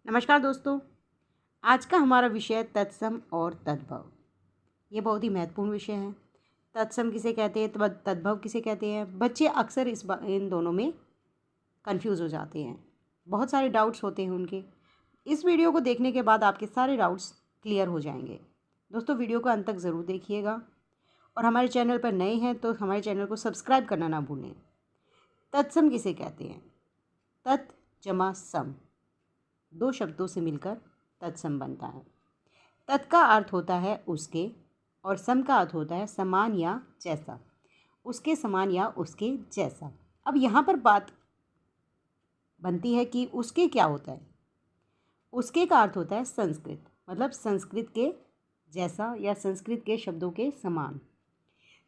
नमस्कार दोस्तों। आज का हमारा विषय तत्सम और तद्भव। ये बहुत ही महत्वपूर्ण विषय है। तत्सम किसे कहते हैं, तद्भव किसे कहते हैं। बच्चे अक्सर इन दोनों में कंफ्यूज हो जाते हैं। बहुत सारे डाउट्स होते हैं उनके। इस वीडियो को देखने के बाद आपके सारे डाउट्स क्लियर हो जाएंगे। दोस्तों, वीडियो को अंत तक ज़रूर देखिएगा और हमारे चैनल पर नए हैं तो हमारे चैनल को सब्सक्राइब करना ना भूलें। तत्सम किसे कहते हैं? तत् जमा सम, दो शब्दों से मिलकर तत्सम बनता है। तत् का अर्थ होता है उसके और सम का अर्थ होता है समान या जैसा, उसके समान या उसके जैसा। अब यहाँ पर बात बनती है कि उसके क्या होता है। उसके का अर्थ होता है संस्कृत, मतलब संस्कृत के जैसा या संस्कृत के शब्दों के समान।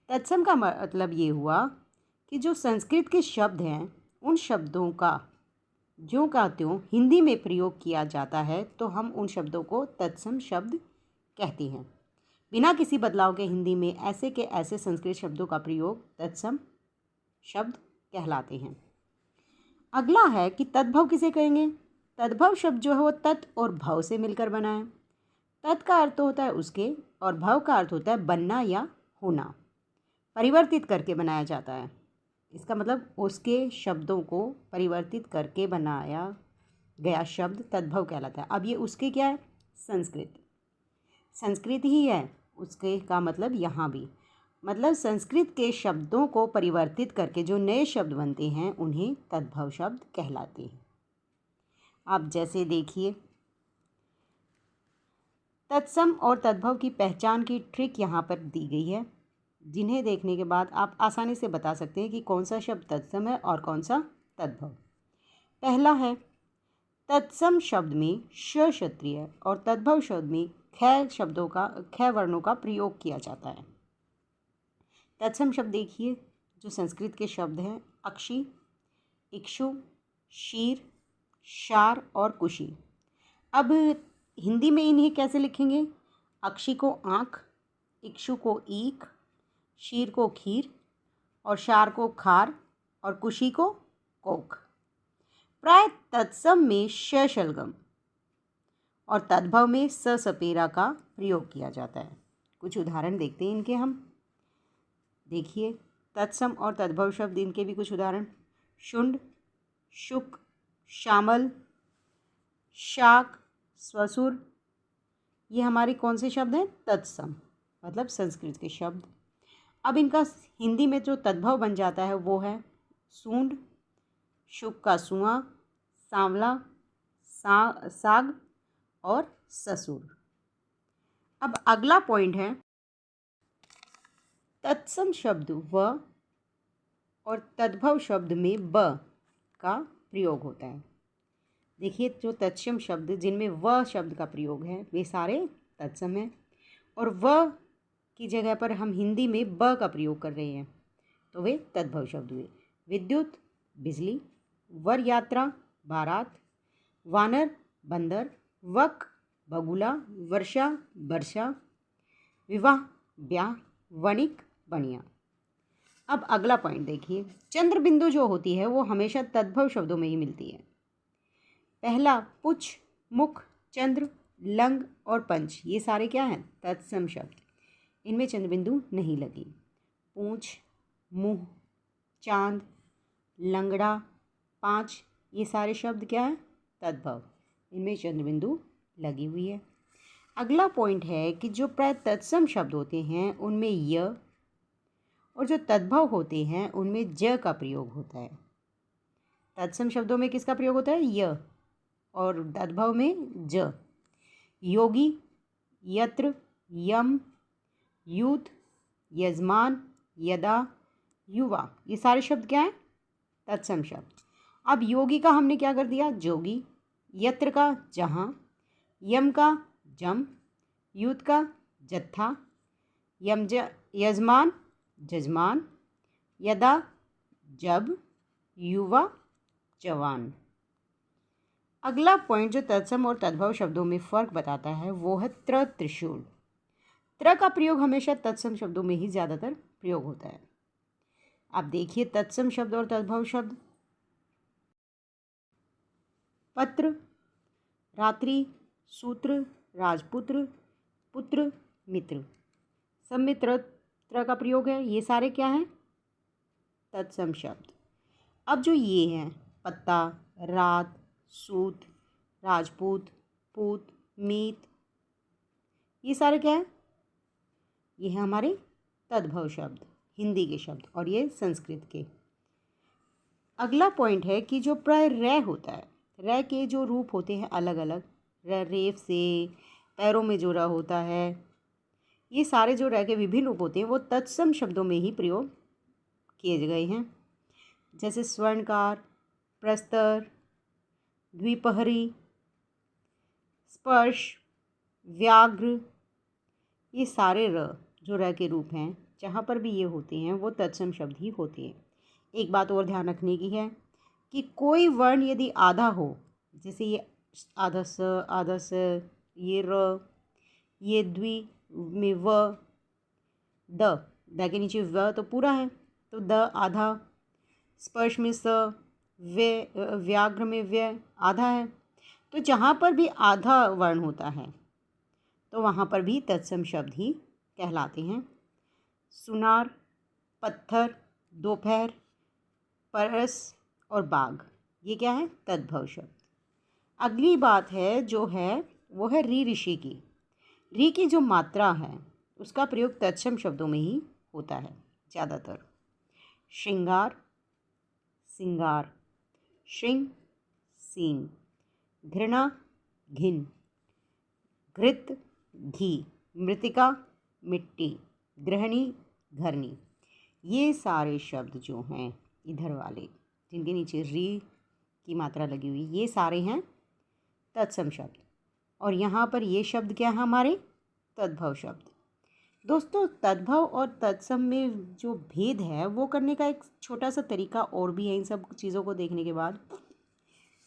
तत्सम का मतलब ये हुआ कि जो संस्कृत के शब्द हैं उन शब्दों का ज्यों का त्यों हिंदी में प्रयोग किया जाता है तो हम उन शब्दों को तत्सम शब्द कहते हैं। बिना किसी बदलाव के हिंदी में ऐसे के ऐसे संस्कृत शब्दों का प्रयोग तत्सम शब्द कहलाते हैं। अगला है कि तद्भव किसे कहेंगे। तद्भव शब्द जो है वो तत् और भव से मिलकर बना है। तत् का अर्थ होता है उसके और भव का अर्थ होता है बनना या होना, परिवर्तित करके बनाया जाता है। इसका मतलब उसके शब्दों को परिवर्तित करके बनाया गया शब्द तद्भव कहलाता है। अब ये उसके क्या है? संस्कृत ही है। उसके का मतलब यहाँ भी मतलब संस्कृत के शब्दों को परिवर्तित करके जो नए शब्द बनते हैं उन्हें तद्भव शब्द कहलाते हैं। आप जैसे देखिए, तत्सम और तद्भव की पहचान की ट्रिक यहाँ पर दी गई है, जिन्हें देखने के बाद आप आसानी से बता सकते हैं कि कौन सा शब्द तत्सम है और कौन सा तद्भव। पहला है, तत्सम शब्द में श क्षत्रिय और तद्भव शब्द में ख वर्णों का प्रयोग किया जाता है। तत्सम शब्द देखिए, जो संस्कृत के शब्द हैं अक्षी, इक्षु, शीर, शार और कुशी। अब हिंदी में इन्हें कैसे लिखेंगे? अक्षी को आँख, इक्षु को ईख, शीर को खीर और शार को खार और कुशी को कोक। प्राय तत्सम में श शलगम और तद्भव में स सपेरा का प्रयोग किया जाता है। कुछ उदाहरण देखते हैं इनके हम। देखिए, तत्सम और तद्भव शब्द, इनके भी कुछ उदाहरण। शुंड, शुक, श्यामल, शाक, स्वसुर, ये हमारे कौन से शब्द हैं? तत्सम, मतलब संस्कृत के शब्द। अब इनका हिंदी में जो तद्भव बन जाता है वो है सूंड, शुक का सुआ, सांवला, साग और ससुर। अब अगला पॉइंट है, तत्सम शब्द व और तद्भव शब्द में ब का प्रयोग होता है। देखिए, जो तत्सम शब्द जिनमें व शब्द का प्रयोग है वे सारे तत्सम हैं और व की जगह पर हम हिंदी में ब का प्रयोग कर रहे हैं तो वे तद्भव शब्द हुए। विद्युत, बिजली, वर यात्रा, बारात, वानर, बंदर, वक, बगुला, वर्षा, वर्षा, विवाह, ब्याह, वणिक, बनिया। अब अगला पॉइंट देखिए, चंद्र बिंदु जो होती है वो हमेशा तद्भव शब्दों में ही मिलती है। पहला पुच्छ, मुख, चंद्र, लंग और पंच, ये सारे क्या हैं? तत्सम शब्द। इनमें चंद्र बिंदु नहीं लगी। पूंछ, मुंह, चांद, लंगड़ा, पाँच, ये सारे शब्द क्या है? तद्भव। इनमें चंद्र बिंदु लगी हुई है। अगला पॉइंट है कि जो प्राय तत्सम शब्द होते हैं उनमें य और जो तद्भव होते हैं उनमें ज का प्रयोग होता है। तत्सम शब्दों में किसका प्रयोग होता है? य, और तद्भव में ज। योगी, यत्र, यम, यूथ, यजमान, यदा, युवा, ये सारे शब्द क्या हैं? तत्सम शब्द। अब योगी का हमने क्या कर दिया? जोगी। यत्र का जहाँ, यम का जम, यूथ का जत्था, यजमान जजमान, यदा जब, युवा जवान। अगला पॉइंट जो तत्सम और तद्भव शब्दों में फ़र्क बताता है वो है त्रिशूल। त्र का प्रयोग हमेशा तत्सम शब्दों में ही ज़्यादातर प्रयोग होता है। आप देखिए तत्सम शब्द और तद्भव शब्द। पत्र, रात्रि, सूत्र, राजपुत्र, पुत्र, मित्र। सम्मित्र का प्रयोग है। ये सारे क्या हैं? तत्सम शब्द। अब जो ये हैं पत्ता, रात, सूत, राजपूत, पूत, मीत, ये सारे क्या हैं? ये हैं हमारे तद्भव शब्द, हिंदी के शब्द, और ये संस्कृत के। अगला पॉइंट है कि जो प्राय रै होता है, रै के जो रूप होते हैं अलग अलग, रेफ से, पैरों में जो र होता है, ये सारे जो रै के विभिन्न रूप होते हैं वो तत्सम शब्दों में ही प्रयोग किए गए हैं। जैसे स्वर्णकार, प्रस्तर, द्विपहरी, स्पर्श, व्याघ्र, ये सारे र जो र के रूप हैं, जहाँ पर भी ये होते हैं वो तत्सम शब्द ही होते हैं। एक बात और ध्यान रखने की है कि कोई वर्ण यदि आधा हो, जैसे ये आधा स, आधा स, ये र, ये द्वि में व, द के नीचे व तो पूरा है, तो द आधा, स्पर्श में स, व्याघ्र में व्य आधा है। तो जहाँ पर भी आधा वर्ण होता है तो वहाँ पर भी तत्सम शब्द ही कहलाते हैं। सुनार, पत्थर, दोपहर, परस और बाघ, ये क्या है? तद्भव शब्द। अगली बात है जो है वो है री ऋषि की। री की जो मात्रा है उसका प्रयोग तत्सम शब्दों में ही होता है ज़्यादातर। श्रृंगार, सिंगार, श्रृंग, सींग, घृणा, घिन, घृत, घी, मृतिका, मिट्टी, गृहिणी, घरनी, ये सारे शब्द जो हैं इधर वाले जिनके नीचे री की मात्रा लगी हुई, ये सारे हैं तत्सम शब्द। और यहाँ पर ये शब्द क्या है? हमारे तद्भव शब्द। दोस्तों, तद्भव और तत्सम में जो भेद है वो करने का एक छोटा सा तरीका और भी है इन सब चीज़ों को देखने के बाद।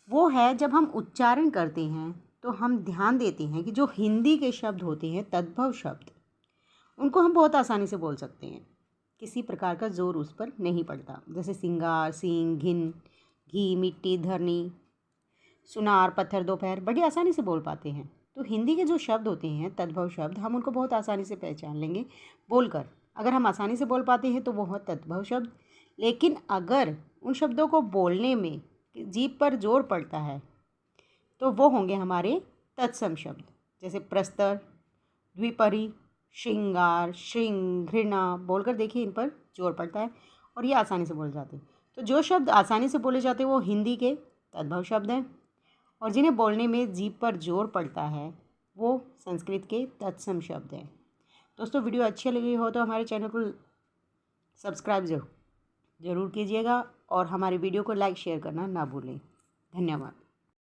वो है जब हम उच्चारण करते हैं तो हम ध्यान देते हैं कि जो हिंदी के शब्द होते हैं तद्भव शब्द, उनको हम बहुत आसानी से बोल सकते हैं, किसी प्रकार का जोर उस पर नहीं पड़ता। जैसे सिंगार, सींग, घिन, घी, मिट्टी, धरनी, सुनार, पत्थर, दोपहर बड़ी आसानी से बोल पाते हैं। तो हिंदी के जो शब्द होते हैं तद्भव शब्द, हम उनको बहुत आसानी से पहचान लेंगे बोलकर। अगर हम आसानी से बोल पाते हैं तो वो है तद्भव शब्द। लेकिन अगर उन शब्दों को बोलने में जीभ पर जोर पड़ता है तो वो होंगे हमारे तत्सम शब्द। जैसे प्रस्तर, द्विपरी, श्रृंगार, श्रृंग, घृणा, बोलकर देखिए इन पर जोर पड़ता है और ये आसानी से बोले जाते हैं। तो जो शब्द आसानी से बोले जाते हैं वो हिंदी के तद्भव शब्द हैं, और जिन्हें बोलने में जीभ पर जोर पड़ता है वो संस्कृत के तत्सम शब्द हैं। दोस्तों, वीडियो अच्छी लगी हो तो हमारे चैनल को सब्सक्राइब ज़रूर कीजिएगा और हमारे वीडियो को लाइक शेयर करना ना भूलें। धन्यवाद।